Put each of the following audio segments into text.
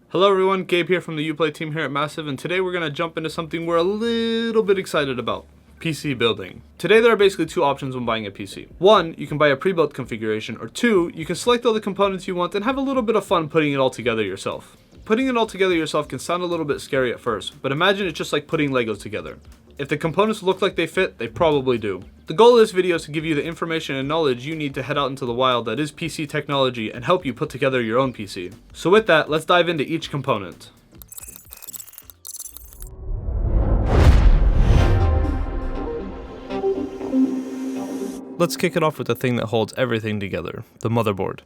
Hello everyone, Gabe here from the Uplay team here at Massive, and today we're going to jump into something we're a little bit excited about. PC building. Today there are basically two options when buying a PC. One, you can buy a pre-built configuration, or two, you can select all the components you want and have a little bit of fun putting it all together yourself. Putting it all together yourself can sound a little bit scary at first, but imagine it's just like putting Legos together. If the components look like they fit, they probably do. The goal of this video is to give you the information and knowledge you need to head out into the wild that is PC technology and help you put together your own PC. So with that, let's dive into each component. Let's kick it off with the thing that holds everything together, the motherboard.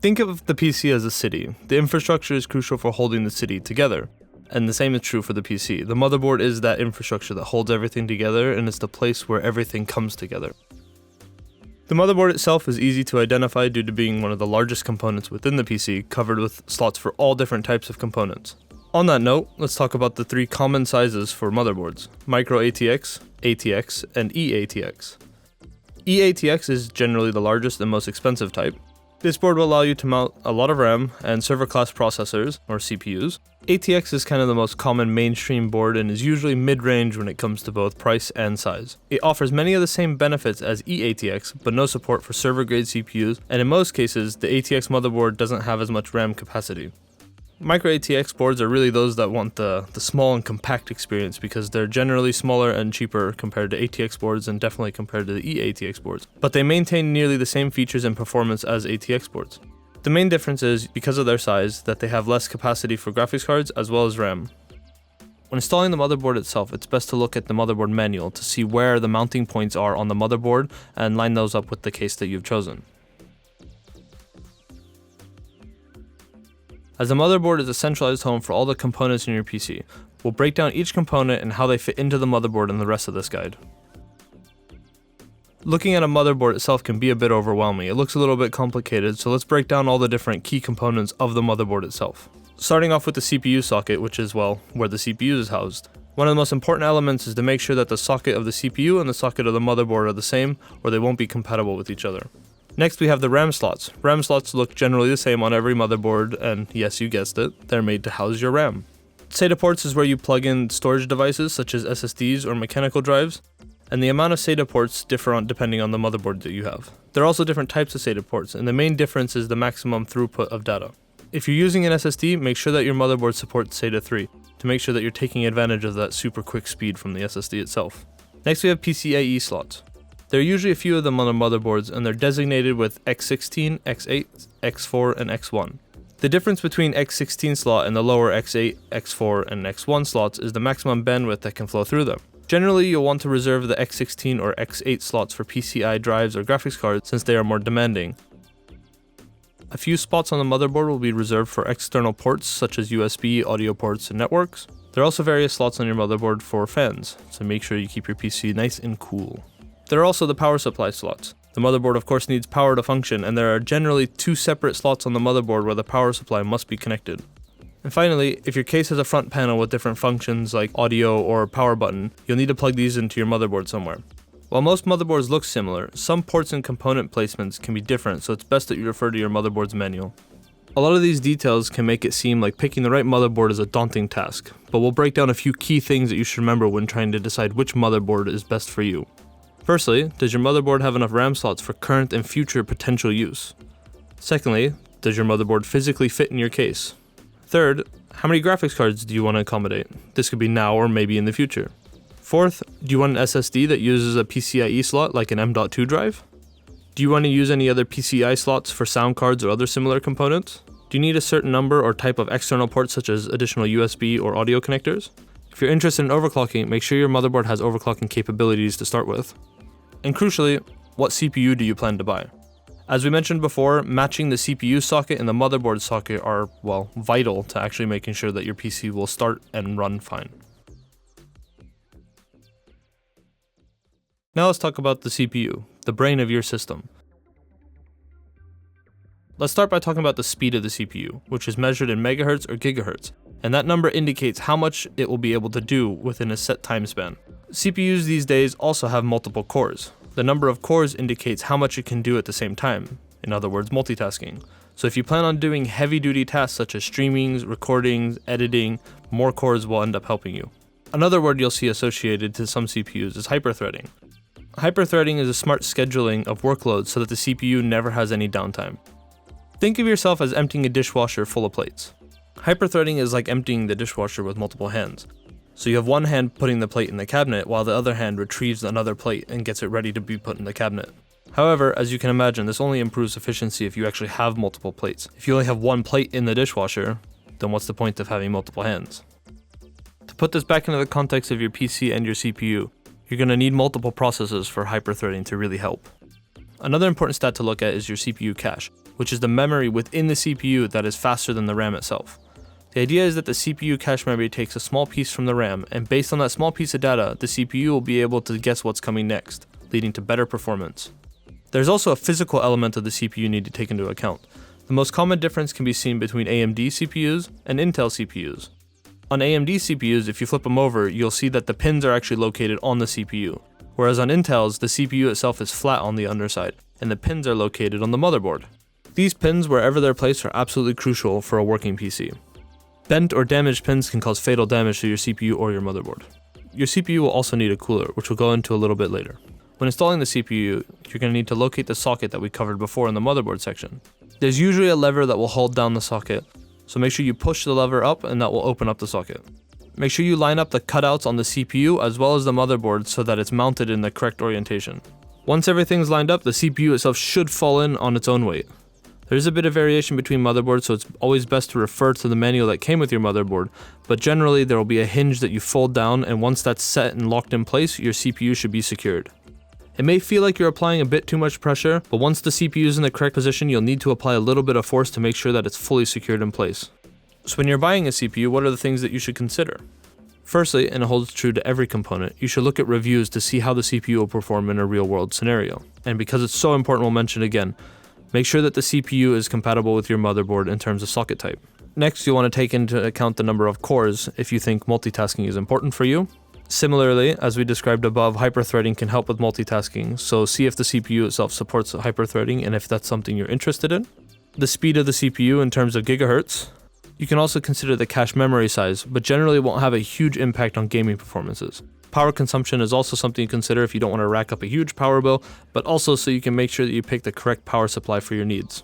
Think of the PC as a city. The infrastructure is crucial for holding the city together. And the same is true for the PC. The motherboard is that infrastructure that holds everything together, and it's the place where everything comes together. The motherboard itself is easy to identify due to being one of the largest components within the PC, covered with slots for all different types of components. On that note, let's talk about the three common sizes for motherboards: micro ATX, ATX, and eATX. eATX is generally the largest and most expensive type. This board will allow you to mount a lot of RAM and server-class processors, or CPUs. ATX is kind of the most common mainstream board and is usually mid-range when it comes to both price and size. It offers many of the same benefits as eATX, but no support for server-grade CPUs, and in most cases, the ATX motherboard doesn't have as much RAM capacity. Micro ATX boards are really those that want the small and compact experience because they're generally smaller and cheaper compared to ATX boards and definitely compared to the eATX boards. But they maintain nearly the same features and performance as ATX boards. The main difference is, because of their size, that they have less capacity for graphics cards as well as RAM. When installing the motherboard itself, it's best to look at the motherboard manual to see where the mounting points are on the motherboard and line those up with the case that you've chosen. As the motherboard is a centralized home for all the components in your PC, we'll break down each component and how they fit into the motherboard in the rest of this guide. Looking at a motherboard itself can be a bit overwhelming. It looks a little bit complicated, so let's break down all the different key components of the motherboard itself. Starting off with the CPU socket, which is, well, where the CPU is housed. One of the most important elements is to make sure that the socket of the CPU and the socket of the motherboard are the same, or they won't be compatible with each other. Next we have the RAM slots. RAM slots look generally the same on every motherboard, and yes, you guessed it, they're made to house your RAM. SATA ports is where you plug in storage devices such as SSDs or mechanical drives, and the amount of SATA ports differ depending on the motherboard that you have. There are also different types of SATA ports, and the main difference is the maximum throughput of data. If you're using an SSD, make sure that your motherboard supports SATA 3 to make sure that you're taking advantage of that super quick speed from the SSD itself. Next we have PCIe slots. There are usually a few of them on the motherboards, and they're designated with X16, X8, X4, and X1. The difference between X16 slot and the lower X8, X4, and X1 slots is the maximum bandwidth that can flow through them. Generally, you'll want to reserve the X16 or X8 slots for PCI drives or graphics cards since they are more demanding. A few spots on the motherboard will be reserved for external ports such as USB, audio ports, and networks. There are also various slots on your motherboard for fans, so make sure you keep your PC nice and cool. There are also the power supply slots. The motherboard of course needs power to function, and there are generally two separate slots on the motherboard where the power supply must be connected. And finally, if your case has a front panel with different functions like audio or power button, you'll need to plug these into your motherboard somewhere. While most motherboards look similar, some ports and component placements can be different, so it's best that you refer to your motherboard's manual. A lot of these details can make it seem like picking the right motherboard is a daunting task, but we'll break down a few key things that you should remember when trying to decide which motherboard is best for you. Firstly, does your motherboard have enough RAM slots for current and future potential use? Secondly, does your motherboard physically fit in your case? Third, how many graphics cards do you want to accommodate? This could be now or maybe in the future. Fourth, do you want an SSD that uses a PCIe slot like an M.2 drive? Do you want to use any other PCI slots for sound cards or other similar components? Do you need a certain number or type of external ports such as additional USB or audio connectors? If you're interested in overclocking, make sure your motherboard has overclocking capabilities to start with. And crucially, what CPU do you plan to buy? As we mentioned before, matching the CPU socket and the motherboard socket are, well, vital to actually making sure that your PC will start and run fine. Now let's talk about the CPU, the brain of your system. Let's start by talking about the speed of the CPU, which is measured in megahertz or gigahertz, and that number indicates how much it will be able to do within a set time span. CPUs these days also have multiple cores. The number of cores indicates how much it can do at the same time, in other words, multitasking. So if you plan on doing heavy-duty tasks such as streaming, recordings, editing, more cores will end up helping you. Another word you'll see associated to some CPUs is hyperthreading. Hyperthreading is a smart scheduling of workloads so that the CPU never has any downtime. Think of yourself as emptying a dishwasher full of plates. Hyperthreading is like emptying the dishwasher with multiple hands. So you have one hand putting the plate in the cabinet while the other hand retrieves another plate and gets it ready to be put in the cabinet. However, as you can imagine, this only improves efficiency if you actually have multiple plates. If you only have one plate in the dishwasher, then what's the point of having multiple hands? To put this back into the context of your PC and your CPU, you're going to need multiple processes for hyperthreading to really help. Another important stat to look at is your CPU cache, which is the memory within the CPU that is faster than the RAM itself. The idea is that the CPU cache memory takes a small piece from the RAM, and based on that small piece of data, the CPU will be able to guess what's coming next, leading to better performance. There's also a physical element of the CPU you need to take into account. The most common difference can be seen between AMD CPUs and Intel CPUs. On AMD CPUs, if you flip them over, you'll see that the pins are actually located on the CPU, whereas on Intel's, the CPU itself is flat on the underside, and the pins are located on the motherboard. These pins, wherever they're placed, are absolutely crucial for a working PC. Bent or damaged pins can cause fatal damage to your CPU or your motherboard. Your CPU will also need a cooler, which we'll go into a little bit later. When installing the CPU, you're going to need to locate the socket that we covered before in the motherboard section. There's usually a lever that will hold down the socket, so make sure you push the lever up and that will open up the socket. Make sure you line up the cutouts on the CPU as well as the motherboard so that it's mounted in the correct orientation. Once everything's lined up, the CPU itself should fall in on its own weight. There's a bit of variation between motherboards, so it's always best to refer to the manual that came with your motherboard, but generally there will be a hinge that you fold down, and once that's set and locked in place, your CPU should be secured. It may feel like you're applying a bit too much pressure, but once the CPU is in the correct position, you'll need to apply a little bit of force to make sure that it's fully secured in place. So when you're buying a CPU, what are the things that you should consider? Firstly, and it holds true to every component, you should look at reviews to see how the CPU will perform in a real-world scenario. And because it's so important, we'll mention again, make sure that the CPU is compatible with your motherboard in terms of socket type. Next, you'll want to take into account the number of cores if you think multitasking is important for you. Similarly, as we described above, hyperthreading can help with multitasking, so see if the CPU itself supports hyperthreading and if that's something you're interested in. The speed of the CPU in terms of gigahertz. You can also consider the cache memory size, but generally won't have a huge impact on gaming performances. Power consumption is also something to consider if you don't want to rack up a huge power bill, but also so you can make sure that you pick the correct power supply for your needs.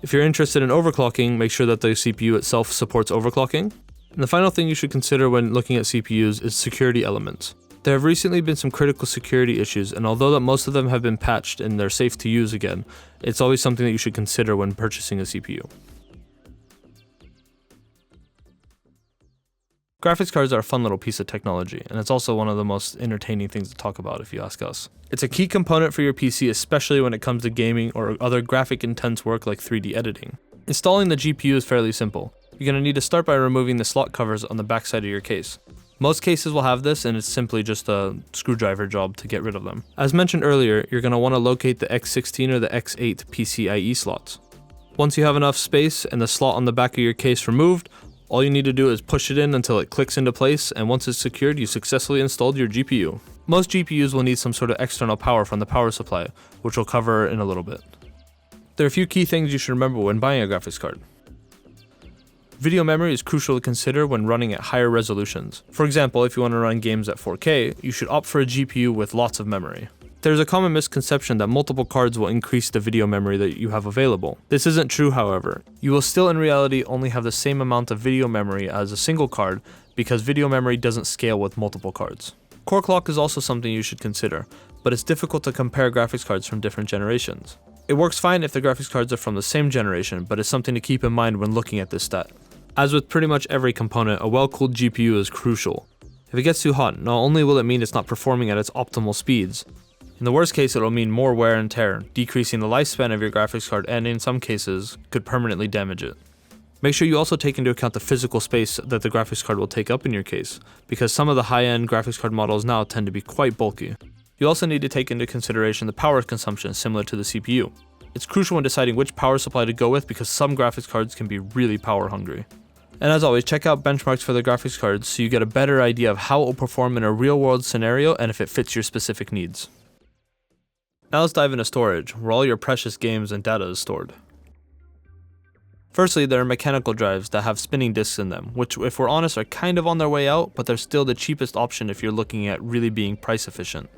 If you're interested in overclocking, make sure that the CPU itself supports overclocking. And the final thing you should consider when looking at CPUs is security elements. There have recently been some critical security issues, and although that most of them have been patched and they're safe to use again, it's always something that you should consider when purchasing a CPU. Graphics cards are a fun little piece of technology, and it's also one of the most entertaining things to talk about if you ask us. It's a key component for your PC, especially when it comes to gaming or other graphic-intense work like 3D editing. Installing the GPU is fairly simple. You're going to need to start by removing the slot covers on the backside of your case. Most cases will have this, and it's simply just a screwdriver job to get rid of them. As mentioned earlier, you're going to want to locate the X16 or the X8 PCIe slots. Once you have enough space and the slot on the back of your case removed, all you need to do is push it in until it clicks into place, and once it's secured, you successfully installed your GPU. Most GPUs will need some sort of external power from the power supply, which we'll cover in a little bit. There are a few key things you should remember when buying a graphics card. Video memory is crucial to consider when running at higher resolutions. For example, if you want to run games at 4K, you should opt for a GPU with lots of memory. There's a common misconception that multiple cards will increase the video memory that you have available. This isn't true, however. You will still in reality only have the same amount of video memory as a single card because video memory doesn't scale with multiple cards. Core clock is also something you should consider, but it's difficult to compare graphics cards from different generations. It works fine if the graphics cards are from the same generation, but it's something to keep in mind when looking at this stat. As with pretty much every component, a well-cooled GPU is crucial. If it gets too hot, not only will it mean it's not performing at its optimal speeds, in the worst case it'll mean more wear and tear, decreasing the lifespan of your graphics card and in some cases, could permanently damage it. Make sure you also take into account the physical space that the graphics card will take up in your case, because some of the high-end graphics card models now tend to be quite bulky. You also need to take into consideration the power consumption similar to the CPU. It's crucial when deciding which power supply to go with because some graphics cards can be really power hungry. And as always, check out benchmarks for the graphics cards so you get a better idea of how it will perform in a real-world scenario and if it fits your specific needs. Now let's dive into storage, where all your precious games and data is stored. Firstly, there are mechanical drives that have spinning discs in them, which if we're honest are kind of on their way out, but they're still the cheapest option if you're looking at really being price efficient.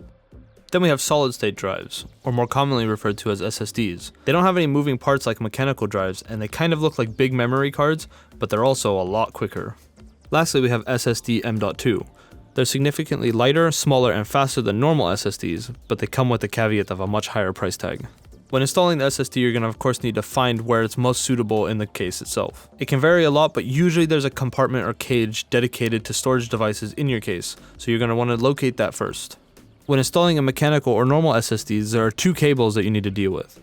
Then we have solid state drives, or more commonly referred to as SSDs. They don't have any moving parts like mechanical drives, and they kind of look like big memory cards, but they're also a lot quicker. Lastly, we have SSD M.2. They're significantly lighter, smaller, and faster than normal SSDs, but they come with the caveat of a much higher price tag. When installing the SSD, you're going to of course need to find where it's most suitable in the case itself. It can vary a lot, but usually there's a compartment or cage dedicated to storage devices in your case, so you're going to want to locate that first. When installing a mechanical or normal SSDs, there are two cables that you need to deal with.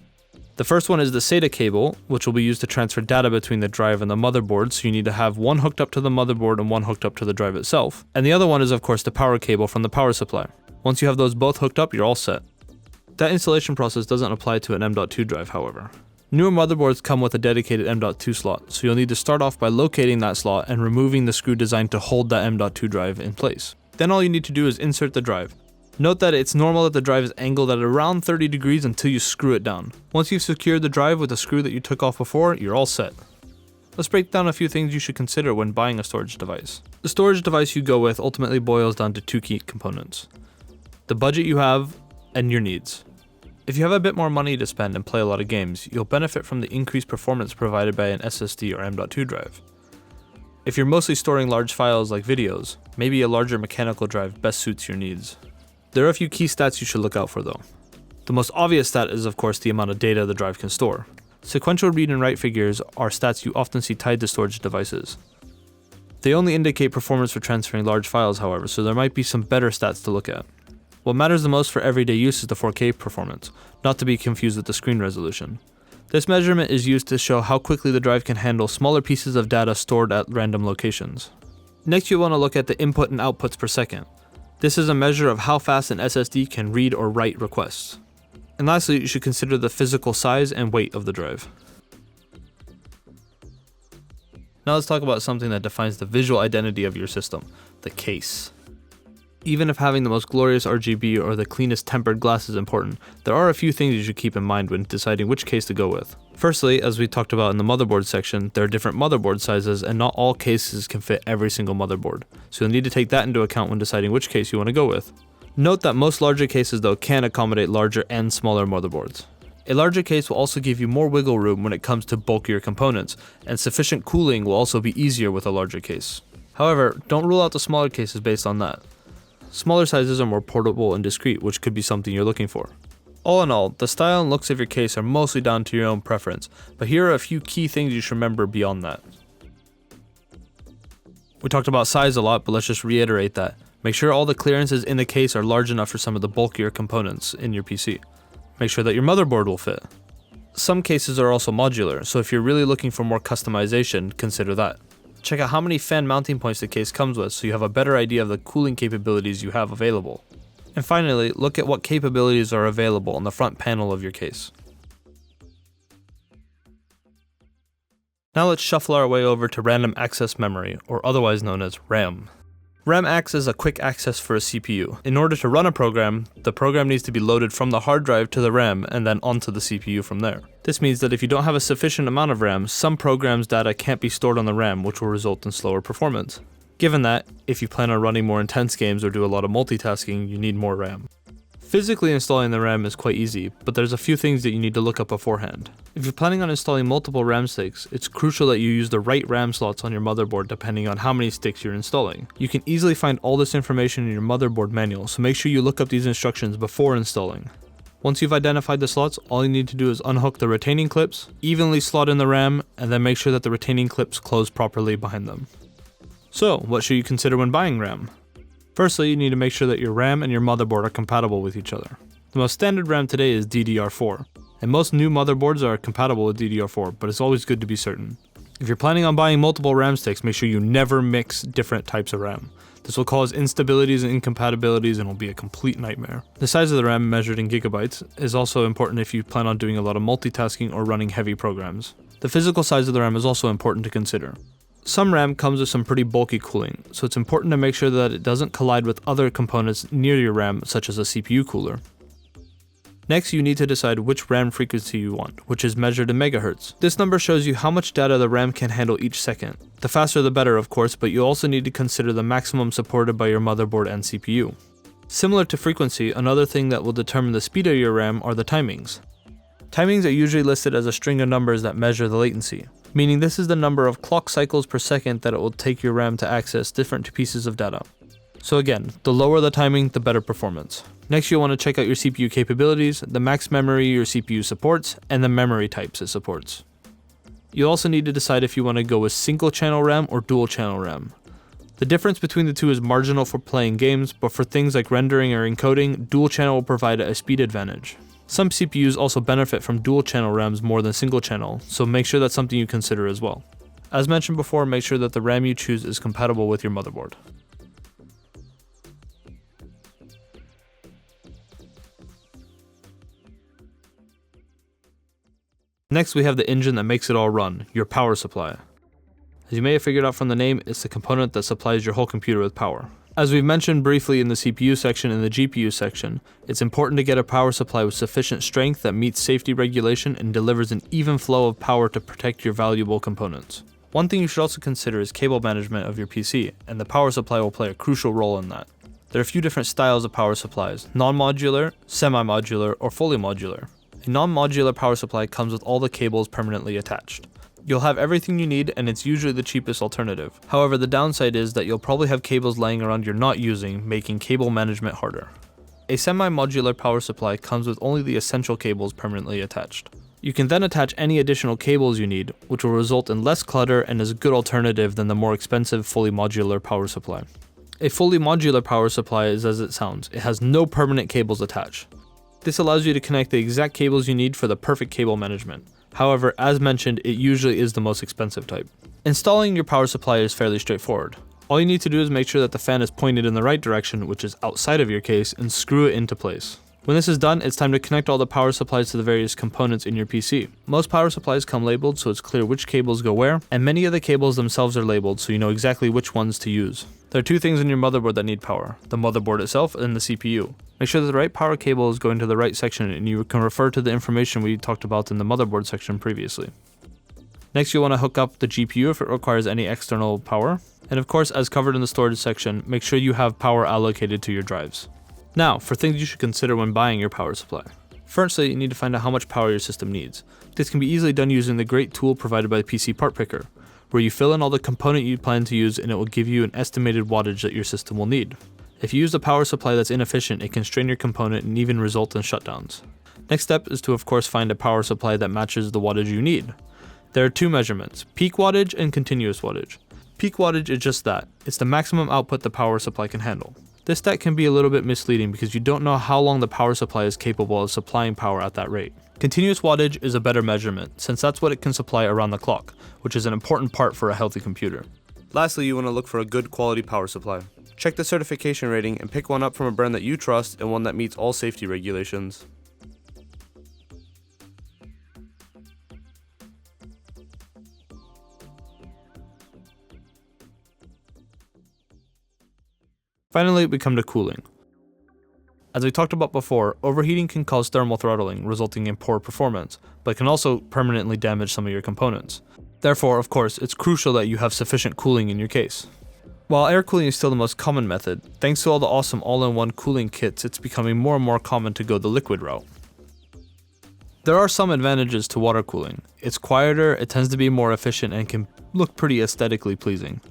The first one is the SATA cable, which will be used to transfer data between the drive and the motherboard, so you need to have one hooked up to the motherboard and one hooked up to the drive itself. And the other one is of course the power cable from the power supply. Once you have those both hooked up, you're all set. That installation process doesn't apply to an M.2 drive, however. Newer motherboards come with a dedicated M.2 slot, so you'll need to start off by locating that slot and removing the screw designed to hold that M.2 drive in place. Then all you need to do is insert the drive. Note that it's normal that the drive is angled at around 30 degrees until you screw it down. Once you've secured the drive with the screw that you took off before, you're all set. Let's break down a few things you should consider when buying a storage device. The storage device you go with ultimately boils down to two key components: the budget you have and your needs. If you have a bit more money to spend and play a lot of games, you'll benefit from the increased performance provided by an SSD or M.2 drive. If you're mostly storing large files like videos, maybe a larger mechanical drive best suits your needs. There are a few key stats you should look out for though. The most obvious stat is of course the amount of data the drive can store. Sequential read and write figures are stats you often see tied to storage devices. They only indicate performance for transferring large files, however, so there might be some better stats to look at. What matters the most for everyday use is the 4K performance, not to be confused with the screen resolution. This measurement is used to show how quickly the drive can handle smaller pieces of data stored at random locations. Next, you want to look at the input and outputs per second. This is a measure of how fast an SSD can read or write requests. And lastly, you should consider the physical size and weight of the drive. Now let's talk about something that defines the visual identity of your system: the case. Even if having the most glorious RGB or the cleanest tempered glass is important, there are a few things you should keep in mind when deciding which case to go with. Firstly, as we talked about in the motherboard section, there are different motherboard sizes and not all cases can fit every single motherboard, so you'll need to take that into account when deciding which case you want to go with. Note that most larger cases though can accommodate larger and smaller motherboards. A larger case will also give you more wiggle room when it comes to bulkier components, and sufficient cooling will also be easier with a larger case. However, don't rule out the smaller cases based on that. Smaller sizes are more portable and discreet, which could be something you're looking for. All in all, the style and looks of your case are mostly down to your own preference, but here are a few key things you should remember beyond that. We talked about size a lot, but let's just reiterate that. Make sure all the clearances in the case are large enough for some of the bulkier components in your PC. Make sure that your motherboard will fit. Some cases are also modular, so if you're really looking for more customization, consider that. Check out how many fan mounting points the case comes with so you have a better idea of the cooling capabilities you have available. And finally, look at what capabilities are available on the front panel of your case. Now let's shuffle our way over to random access memory, or otherwise known as RAM. RAM acts as a quick access for a CPU. In order to run a program, the program needs to be loaded from the hard drive to the RAM and then onto the CPU from there. This means that if you don't have a sufficient amount of RAM, some programs' data can't be stored on the RAM, which will result in slower performance. Given that, if you plan on running more intense games or do a lot of multitasking, you need more RAM. Physically installing the RAM is quite easy, but there's a few things that you need to look up beforehand. If you're planning on installing multiple RAM sticks, it's crucial that you use the right RAM slots on your motherboard depending on how many sticks you're installing. You can easily find all this information in your motherboard manual, so make sure you look up these instructions before installing. Once you've identified the slots, all you need to do is unhook the retaining clips, evenly slot in the RAM, and then make sure that the retaining clips close properly behind them. So, what should you consider when buying RAM? Firstly, you need to make sure that your RAM and your motherboard are compatible with each other. The most standard RAM today is DDR4, and most new motherboards are compatible with DDR4, but it's always good to be certain. If you're planning on buying multiple RAM sticks, make sure you never mix different types of RAM. This will cause instabilities and incompatibilities and will be a complete nightmare. The size of the RAM, measured in gigabytes, is also important if you plan on doing a lot of multitasking or running heavy programs. The physical size of the RAM is also important to consider. Some RAM comes with some pretty bulky cooling, so it's important to make sure that it doesn't collide with other components near your RAM, such as a CPU cooler. Next, you need to decide which RAM frequency you want, which is measured in megahertz. This number shows you how much data the RAM can handle each second. The faster the better, of course, but you also need to consider the maximum supported by your motherboard and CPU. Similar to frequency, another thing that will determine the speed of your RAM are the timings. Timings are usually listed as a string of numbers that measure the latency, meaning this is the number of clock cycles per second that it will take your RAM to access different pieces of data. So again, the lower the timing, the better performance. Next, you'll want to check out your CPU capabilities, the max memory your CPU supports, and the memory types it supports. You'll also need to decide if you want to go with single channel RAM or dual channel RAM. The difference between the two is marginal for playing games, but for things like rendering or encoding, dual channel will provide a speed advantage. Some CPUs also benefit from dual channel RAMs more than single channel, so make sure that's something you consider as well. As mentioned before, make sure that the RAM you choose is compatible with your motherboard. Next, we have the engine that makes it all run, your power supply. As you may have figured out from the name, it's the component that supplies your whole computer with power. As we've mentioned briefly in the CPU section and the GPU section, it's important to get a power supply with sufficient strength that meets safety regulation and delivers an even flow of power to protect your valuable components. One thing you should also consider is cable management of your PC, and the power supply will play a crucial role in that. There are a few different styles of power supplies: non-modular, semi-modular, or fully modular. A non-modular power supply comes with all the cables permanently attached. You'll have everything you need, and it's usually the cheapest alternative. However, the downside is that you'll probably have cables laying around you're not using, making cable management harder. A semi-modular power supply comes with only the essential cables permanently attached. You can then attach any additional cables you need, which will result in less clutter and is a good alternative than the more expensive fully modular power supply. A fully modular power supply is as it sounds. It has no permanent cables attached. This allows you to connect the exact cables you need for the perfect cable management. However, as mentioned, it usually is the most expensive type. Installing your power supply is fairly straightforward. All you need to do is make sure that the fan is pointed in the right direction, which is outside of your case, and screw it into place. When this is done, it's time to connect all the power supplies to the various components in your PC. Most power supplies come labeled, so it's clear which cables go where, and many of the cables themselves are labeled, so you know exactly which ones to use. There are two things in your motherboard that need power: the motherboard itself and the CPU. Make sure that the right power cable is going to the right section, and you can refer to the information we talked about in the motherboard section previously. Next, you'll want to hook up the GPU if it requires any external power. And of course, as covered in the storage section, make sure you have power allocated to your drives. Now, for things you should consider when buying your power supply. Firstly, you need to find out how much power your system needs. This can be easily done using the great tool provided by the PC Part Picker, where you fill in all the component you plan to use and it will give you an estimated wattage that your system will need. If you use a power supply that's inefficient, it can strain your component and even result in shutdowns. Next step is to of course find a power supply that matches the wattage you need. There are two measurements: peak wattage and continuous wattage. Peak wattage is just that. It's the maximum output the power supply can handle. This stat can be a little bit misleading because you don't know how long the power supply is capable of supplying power at that rate. Continuous wattage is a better measurement, since that's what it can supply around the clock, which is an important part for a healthy computer. Lastly, you want to look for a good quality power supply. Check the certification rating and pick one up from a brand that you trust and one that meets all safety regulations. Finally, we come to cooling. As we talked about before, overheating can cause thermal throttling, resulting in poor performance, but can also permanently damage some of your components. Therefore, of course, it's crucial that you have sufficient cooling in your case. While air cooling is still the most common method, thanks to all the awesome all-in-one cooling kits, it's becoming more and more common to go the liquid route. There are some advantages to water cooling. It's quieter, it tends to be more efficient, and can look pretty aesthetically pleasing.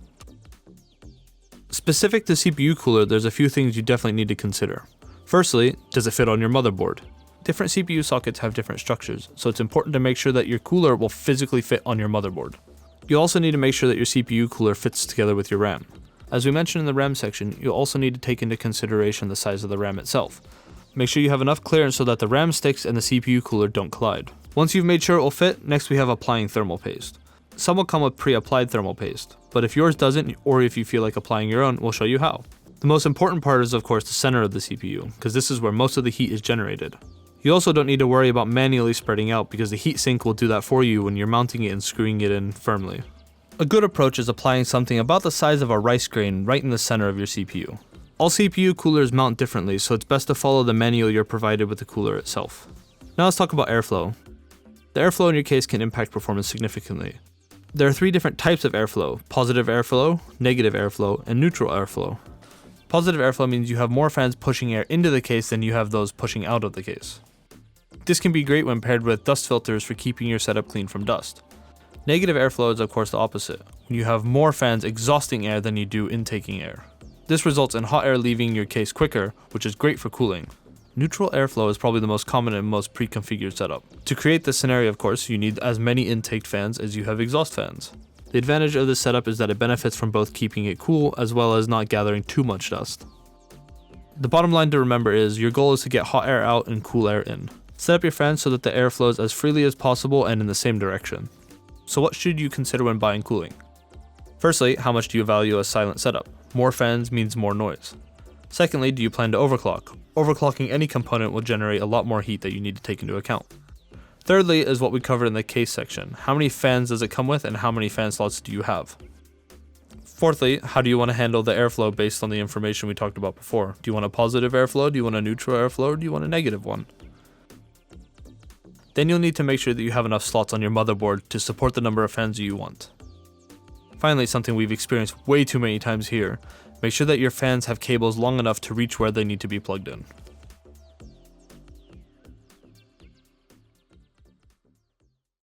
Specific to CPU cooler, there's a few things you definitely need to consider. Firstly, does it fit on your motherboard? Different CPU sockets have different structures, so it's important to make sure that your cooler will physically fit on your motherboard. You also need to make sure that your CPU cooler fits together with your RAM. As we mentioned in the RAM section, you'll also need to take into consideration the size of the RAM itself. Make sure you have enough clearance so that the RAM sticks and the CPU cooler don't collide. Once you've made sure it will fit, next we have applying thermal paste. Some will come with pre-applied thermal paste, but if yours doesn't, or if you feel like applying your own, we'll show you how. The most important part is of course the center of the CPU, because this is where most of the heat is generated. You also don't need to worry about manually spreading out because the heatsink will do that for you when you're mounting it and screwing it in firmly. A good approach is applying something about the size of a rice grain right in the center of your CPU. All CPU coolers mount differently, so it's best to follow the manual you're provided with the cooler itself. Now let's talk about airflow. The airflow in your case can impact performance significantly. There are 3 different types of airflow: positive airflow, negative airflow, and neutral airflow. Positive airflow means you have more fans pushing air into the case than you have those pushing out of the case. This can be great when paired with dust filters for keeping your setup clean from dust. Negative airflow is of course the opposite, when you have more fans exhausting air than you do intaking air. This results in hot air leaving your case quicker, which is great for cooling. Neutral airflow is probably the most common and most pre-configured setup. To create this scenario, of course, you need as many intake fans as you have exhaust fans. The advantage of this setup is that it benefits from both keeping it cool as well as not gathering too much dust. The bottom line to remember is your goal is to get hot air out and cool air in. Set up your fans so that the air flows as freely as possible and in the same direction. So what should you consider when buying cooling? Firstly, how much do you value a silent setup? More fans means more noise. Secondly, do you plan to overclock? Overclocking any component will generate a lot more heat that you need to take into account. Thirdly is what we covered in the case section. How many fans does it come with and how many fan slots do you have? Fourthly, how do you want to handle the airflow based on the information we talked about before? Do you want a positive airflow? Do you want a neutral airflow? Or do you want a negative one? Then you'll need to make sure that you have enough slots on your motherboard to support the number of fans you want. Finally, something we've experienced way too many times here, make sure that your fans have cables long enough to reach where they need to be plugged in.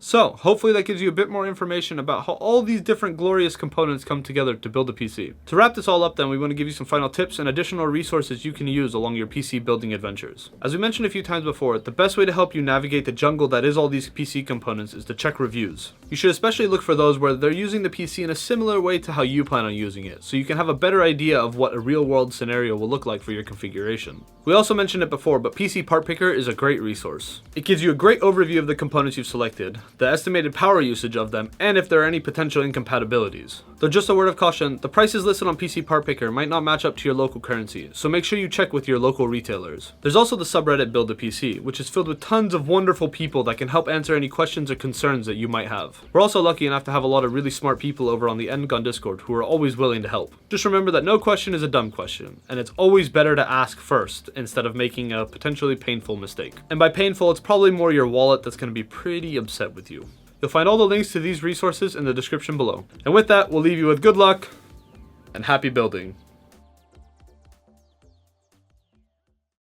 So, hopefully that gives you a bit more information about how all these different glorious components come together to build a PC. To wrap this all up then, we want to give you some final tips and additional resources you can use along your PC building adventures. As we mentioned a few times before, the best way to help you navigate the jungle that is all these PC components is to check reviews. You should especially look for those where they're using the PC in a similar way to how you plan on using it, so you can have a better idea of what a real world scenario will look like for your configuration. We also mentioned it before, but PC Part Picker is a great resource. It gives you a great overview of the components you've selected, the estimated power usage of them, and if there are any potential incompatibilities. Though just a word of caution, the prices listed on PC Part Picker might not match up to your local currency, so make sure you check with your local retailers. There's also the subreddit Build a PC, which is filled with tons of wonderful people that can help answer any questions or concerns that you might have. We're also lucky enough to have a lot of really smart people over on the Ngun Discord who are always willing to help. Just remember that no question is a dumb question, and it's always better to ask first instead of making a potentially painful mistake. And by painful, it's probably more your wallet that's going to be pretty upset with you. You'll find all the links to these resources in the description below. And with that, we'll leave you with good luck and happy building.